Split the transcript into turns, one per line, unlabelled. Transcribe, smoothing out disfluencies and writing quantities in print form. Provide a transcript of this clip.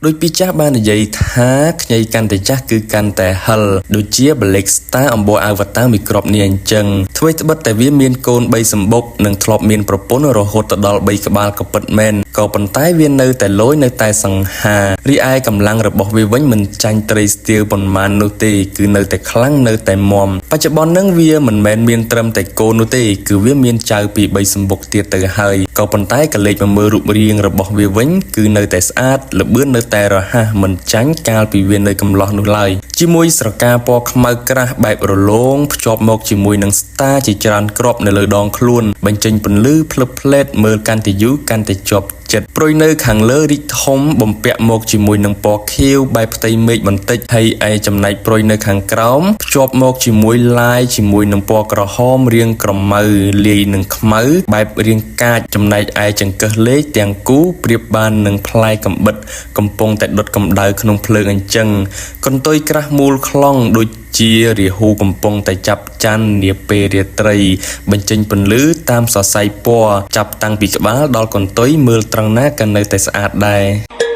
ដោយពីចាស់បាននិយាយថាខ្ញីកាន់តែចាស់គឺកាន់តែហិលដូចជា Black Star អំបូរអាវតាមីក្របនេះអញ្ចឹងអ្វីត្បិតតែវាមានកូន3សម្បុកនិងធ្លាប់មានប្រពន្ធរហូតដល់3ក្បាលក៏ពិតមែនក៏ប៉ុន្តែវានៅតែលយនៅតែសង្ហារីឯកម្លាំងរបស់វាវិញមិនចាញ់ត្រីស្ទាវប៉ុន្មាននោះទេគឺនៅតែខ្លាំងនៅតែមាំបច្ចុប្បន្នហ្នឹងវាមិនមែនមានត្រឹមតែកូននោះទេគឺវាមានចៅពី3សម្បុកទៀតទៅហើយក៏ប៉ុន្តែក៏លេចមកមើលរូបរាងរបស់វាវិញគឺនៅតែស្អាតល្បឿននៅតែរហ័សមិនចាញ់កាលពីវានៅកំឡោះនោះឡើយជាមួយស្រកាពណ៌ខ្មៅក្រាស់បែបរលោងភ្ជាប់មកជាមួយនឹងស្តាជាច្រើនគ្រាប់នៅលើដងខ្លួនបញ្ចេញពន្លឺភ្លឹបភ្លែតមើលកាន់តែយូរកាន់តែជាប់ចិត្តព្រុយនៅខាងលើរីកធំបំពាក់មកជាមួយនឹងពណ៌ខៀវបែបផ្ទៃមេឃបន្តិចហើយឯចំណែកព្រុយនៅខាងក្រោមភ្ជាប់មកជាមួយឡាយជាមួយនឹងពណ៌ក្រហមរាងក្រមៅលាយនឹងខ្មៅបែបរាងកាចចំណែកឯចង្កឹះលេខទាំងគូប្រៀបបាននឹងផ្លែកំបិតកំពុងតែដុតកម្ដៅក្នុងភ្លើងអញ្ចឹងកន្ទុយក្រាស់មូលខ្លងដូចជារាហូកំពុងតែចាប់ច័ន្ទនាពេលរាត្រីបញ្ចេញពន្លឺតាមសរសៃពណ៌ចាប់តាំងពីក្បាលដល់កន្ទុយមើលត្រង់ណាក៏នៅតែស្អាតដែរ